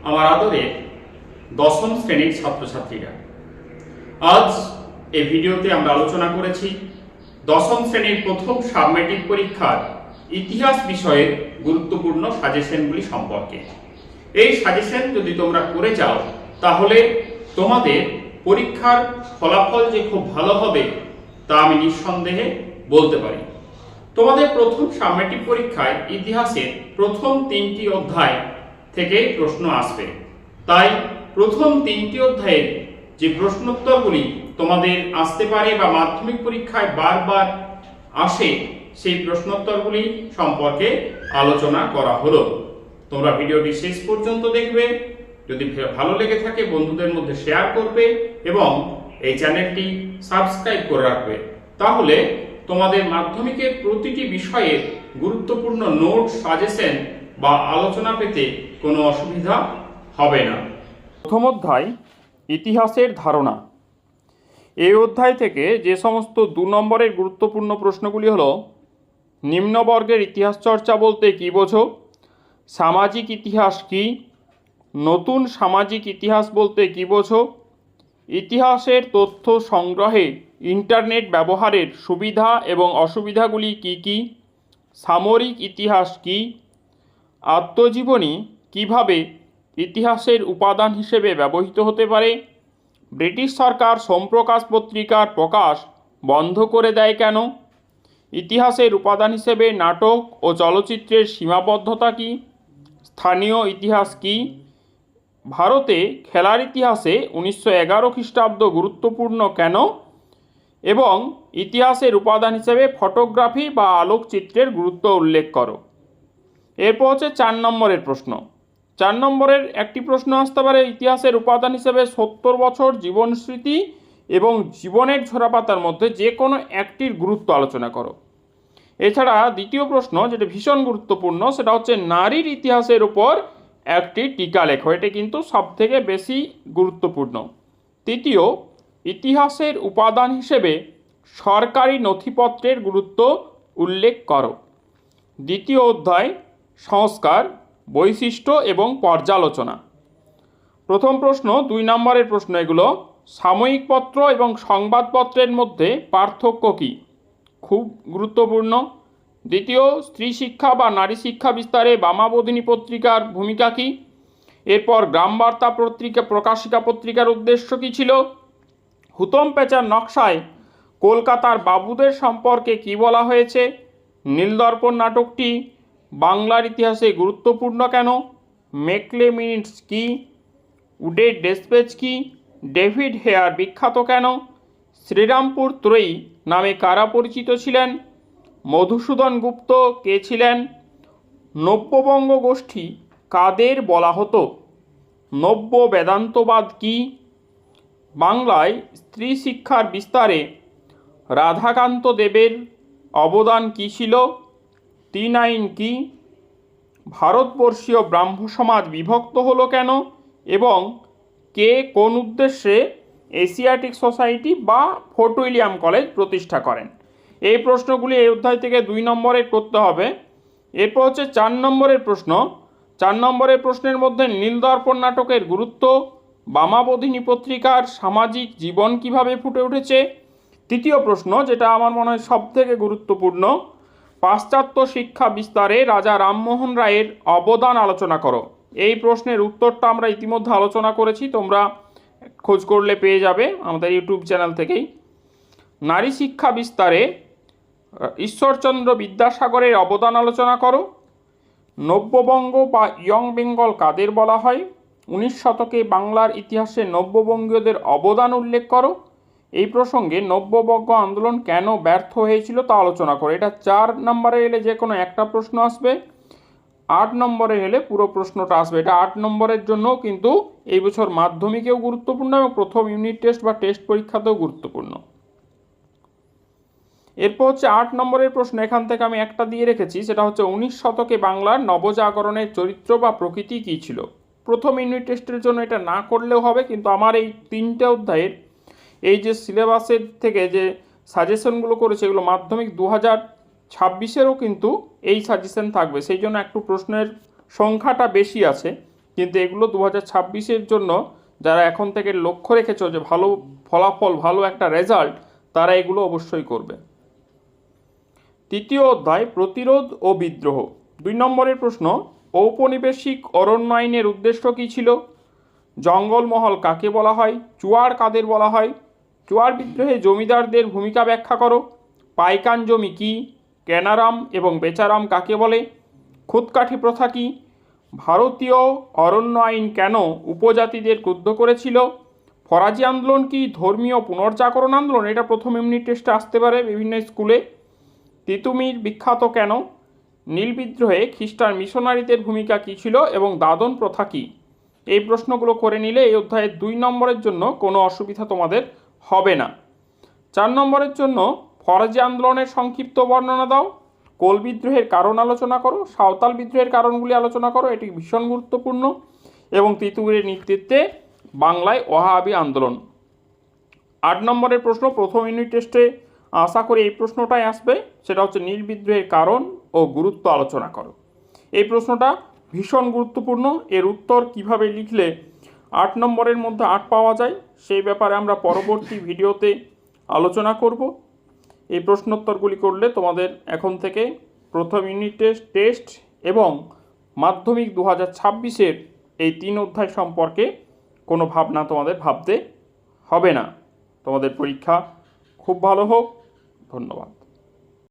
আমার আদরের দশম শ্রেণীর ছাত্রছাত্রীরা, আজ এই ভিডিওতে আমরা আলোচনা করেছি দশম শ্রেণীর প্রথম সাবমেট্রিক পরীক্ষার ইতিহাস বিষয়ের গুরুত্বপূর্ণ সাজেশনগুলি সম্পর্কে। এই সাজেশন যদি তোমরা করে যাও তাহলে তোমাদের পরীক্ষার ফলাফল যে খুব ভালো হবে তা আমি নিঃসন্দেহে বলতে পারি। তোমাদের প্রথম সাবমেট্রিক পরীক্ষায় ইতিহাসের প্রথম 3টি অধ্যায় থেকে প্রশ্ন আসবে, তাই প্রথম 3টি অধ্যায়ের যে প্রশ্নোত্তরগুলি তোমাদের আসতে পারে বা মাধ্যমিক পরীক্ষায় বারবার আসে সেই প্রশ্নোত্তরগুলি সম্পর্কে আলোচনা করা হলো। তোমরা ভিডিওটি শেষ পর্যন্ত দেখবে, যদি ভালো লেগে থাকে বন্ধুদের মধ্যে শেয়ার করবে এবং এই চ্যানেলটি সাবস্ক্রাইব করে রাখবে, তাহলে তোমাদের মাধ্যমিকের প্রতিটি বিষয়ের গুরুত্বপূর্ণ নোট, সাজেশন বা আলোচনা পেতে কোনো অসুবিধা হবে না। প্রথম অধ্যায় ইতিহাসের ধারণা। এই অধ্যায় থেকে যে সমস্ত 2 নম্বরের গুরুত্বপূর্ণ প্রশ্নগুলি হলো: নিম্নবর্গের ইতিহাস চর্চা বলতে কী বোঝো? সামাজিক ইতিহাস কী? নতুন সামাজিক ইতিহাস বলতে কী বোঝো? ইতিহাসের তথ্য সংগ্রহে ইন্টারনেট ব্যবহারের সুবিধা এবং অসুবিধাগুলি কী কী? সামরিক ইতিহাস কী? আত্মজীবনী কিভাবে ইতিহাসের উপাদান হিসেবে ব্যবহৃত হতে পারে? ব্রিটিশ সরকার সোমপ্রকাশ পত্রিকার প্রকাশ বন্ধ করে দেয় কেন? ইতিহাসের উপাদান হিসেবে নাটক ও চলচ্চিত্রের সীমাবদ্ধতা কী? স্থানীয় ইতিহাস কী? ভারতে খেলার ইতিহাসে 1911 খ্রিস্টাব্দ গুরুত্বপূর্ণ কেন? এবং ইতিহাসের উপাদান হিসেবে ফটোগ্রাফি বা আলোকচিত্রের গুরুত্ব উল্লেখ করো। এরপর হচ্ছে 4 নম্বরের প্রশ্ন। 4 নম্বরের একটি প্রশ্ন আসতে পারে ইতিহাসের উপাদান হিসেবে 70 বছর জীবন স্মৃতি এবং জীবনের ঝরাপাতার মধ্যে যে কোনো একটির গুরুত্ব আলোচনা করো। এছাড়া দ্বিতীয় প্রশ্ন, যেটা ভীষণ গুরুত্বপূর্ণ, সেটা হচ্ছে নারীর ইতিহাসের উপর একটি টিকা লেখো। এটা কিন্তু সবথেকে বেশি গুরুত্বপূর্ণ। তৃতীয়, ইতিহাসের উপাদান হিসেবে সরকারি নথিপত্রের গুরুত্ব উল্লেখ করো। দ্বিতীয় অধ্যায় সংস্কার, বৈশিষ্ট্য এবং পর্যালোচনা। প্রথম প্রশ্ন 2 নম্বরের প্রশ্ন এগুলো: সাময়িক পত্র এবং সংবাদপত্রের মধ্যে পার্থক্য কী? খুব গুরুত্বপূর্ণ। দ্বিতীয়, স্ত্রী শিক্ষা বা নারী শিক্ষা বিস্তারে বামাবোধিনী পত্রিকার ভূমিকা কী? এরপর গ্রামবার্তা পত্রিকা, প্রকাশিকা পত্রিকার উদ্দেশ্য কী ছিল? হুতম প্যাঁচার নকশায় কলকাতার বাবুদের সম্পর্কে কী বলা হয়েছে? নীলদর্পণ নাটকটি বাংলার ইতিহাসে গুরুত্বপূর্ণ কেন? মেকলে মিনিটস কী? উডের ডেসপেচ কী? ডেভিড হেয়ার বিখ্যাত কেন? শ্রীরামপুর ত্রয়ী নামে কারা পরিচিত ছিলেন? মধুসূদন গুপ্ত কে ছিলেন? নব্যবঙ্গ গোষ্ঠী কাদের বলা হতো? নব্য বেদান্তবাদ কী? বাংলায় স্ত্রী শিক্ষার বিস্তারে রাধাকান্ত দেবের অবদান কী ছিল? 3 আইন কী? ভারতবর্ষীয় ব্রাহ্ম সমাজ বিভক্ত হলো কেন এবং কে কোন উদ্দেশ্যে এশিয়াটিক সোসাইটি বা ফোর্ট উইলিয়াম কলেজ প্রতিষ্ঠা করেন? এই প্রশ্নগুলি এই অধ্যায় থেকে 2 নম্বরের করতে হবে। এরপর হচ্ছে 4 নম্বরের প্রশ্ন। 4 নম্বরের প্রশ্নের মধ্যে নীলদর্পণ নাটকের গুরুত্ব, বামাবোধিনী পত্রিকার সামাজিক জীবন কিভাবে ফুটে উঠেছে। তৃতীয় প্রশ্ন, যেটা আমার মনে হয় সবথেকে গুরুত্বপূর্ণ, পাশ্চাত্য শিক্ষা বিস্তারে রাজা রামমোহন রায়ের অবদান আলোচনা করো। এই প্রশ্নের উত্তরটা আমরা ইতিমধ্যে আলোচনা করেছি, তোমরা খোঁজ করলে পেয়ে যাবে আমাদের ইউটিউব চ্যানেল থেকেই। নারী শিক্ষা বিস্তারে ঈশ্বরচন্দ্র বিদ্যাসাগরের অবদান আলোচনা করো। নব্যবঙ্গ বা ইয়ং বেঙ্গল কাদের বলা হয়? 19 শতকে বাংলার ইতিহাসে নব্যবঙ্গীয়দের অবদান উল্লেখ করো। এই প্রসঙ্গে নব্যবঙ্গ আন্দোলন কেন ব্যর্থ হয়েছিল তা আলোচনা করো। এটা 4 নম্বরে এলে যে কোনো একটা প্রশ্ন আসবে, 8 নম্বরে এলে পুরো প্রশ্নটা আসবে। এটা 8 নম্বরের জন্য কিন্তু এই বছর মাধ্যমিকেও গুরুত্বপূর্ণ এবং প্রথম ইউনিট টেস্ট বা টেস্ট পরীক্ষাতেও গুরুত্বপূর্ণ। এরপর হচ্ছে 8 নম্বরের প্রশ্ন, এখান থেকে আমি একটা দিয়ে রেখেছি, সেটা হচ্ছে 19 শতকে বাংলার নবজাগরণের চরিত্র বা প্রকৃতি কী ছিল। প্রথম ইউনিট টেস্টের জন্য এটা না করলেও হবে, কিন্তু আমার এই 3টে অধ্যায়ের এই যে সিলেবাসের থেকে যে সাজেশনগুলো করেছে এগুলো মাধ্যমিক 2026-এরও কিন্তু এই সাজেশন থাকবে, সেই জন্য একটু প্রশ্নের সংখ্যাটা বেশি আছে, কিন্তু এগুলো 2026-এর জন্য যারা এখন থেকে লক্ষ্য রেখেছো যে ভালো ফলাফল, ভালো একটা রেজাল্ট, তারা এগুলো অবশ্যই করবে। তৃতীয় অধ্যায় প্রতিরোধ ও বিদ্রোহ। 2 নম্বরের প্রশ্ন, ঔপনিবেশিক অরণ্য আইনের উদ্দেশ্য কী ছিল? জঙ্গলমহল কাকে বলা হয়? চুয়ার কাদের বলা হয়? চুয়ার বিদ্রোহে জমিদারদের ভূমিকা ব্যাখ্যা করো। পাইকান জমি কি? কেনারাম এবং বেচারাম কাকে বলে? খুদকাঠি প্রথা কি? ভারতীয় অরণ্য আইন কেন উপজাতিদের ক্রুদ্ধ করেছিল? ফরাজি আন্দোলন কি ধর্মীয় পুনর্জাগরণ আন্দোলন? এটা প্রথম ইউনিট টেস্টে আসতে পারে বিভিন্ন স্কুলে। তিতুমির বিখ্যাত কেন? নীল বিদ্রোহে খ্রিস্টান মিশনারিদের ভূমিকা কী ছিল এবং দাদন প্রথা কী? এই প্রশ্নগুলো করে নিলে এই অধ্যায়ের 2 নম্বরের জন্য কোনো অসুবিধা তোমাদের হবে না। 4 নম্বরের জন্য ফরাজি আন্দোলনের সংক্ষিপ্ত বর্ণনা দাও। কোল বিদ্রোহের কারণ আলোচনা করো। সাঁওতাল বিদ্রোহের কারণগুলি আলোচনা করো, এটি ভীষণ গুরুত্বপূর্ণ। এবং তিতুমিরের নেতৃত্বে বাংলায় ওয়াহাবি আন্দোলন। 8 নম্বরের প্রশ্ন প্রথম ইউনিট টেস্টে আশা করি এই প্রশ্নটাই আসবে, সেটা হচ্ছে নীল বিদ্রোহের কারণ ও গুরুত্ব আলোচনা করো। এই প্রশ্নটা ভীষণ গুরুত্বপূর্ণ। এর উত্তর কিভাবে লিখলে 8 নম্বরের মধ্যে 8 পাওয়া যায় সেই ব্যাপারে আমরা পরবর্তী ভিডিওতে আলোচনা করব। এই প্রশ্নোত্তরগুলি করলে তোমাদের এখন থেকে প্রথম ইউনিট টেস্ট এবং মাধ্যমিক 2026-এর এই 3 অধ্যায় সম্পর্কে কোনো ভাবনা তোমাদের ভাবতে হবে না। তোমাদের পরীক্ষা খুব ভালো হোক। ধন্যবাদ।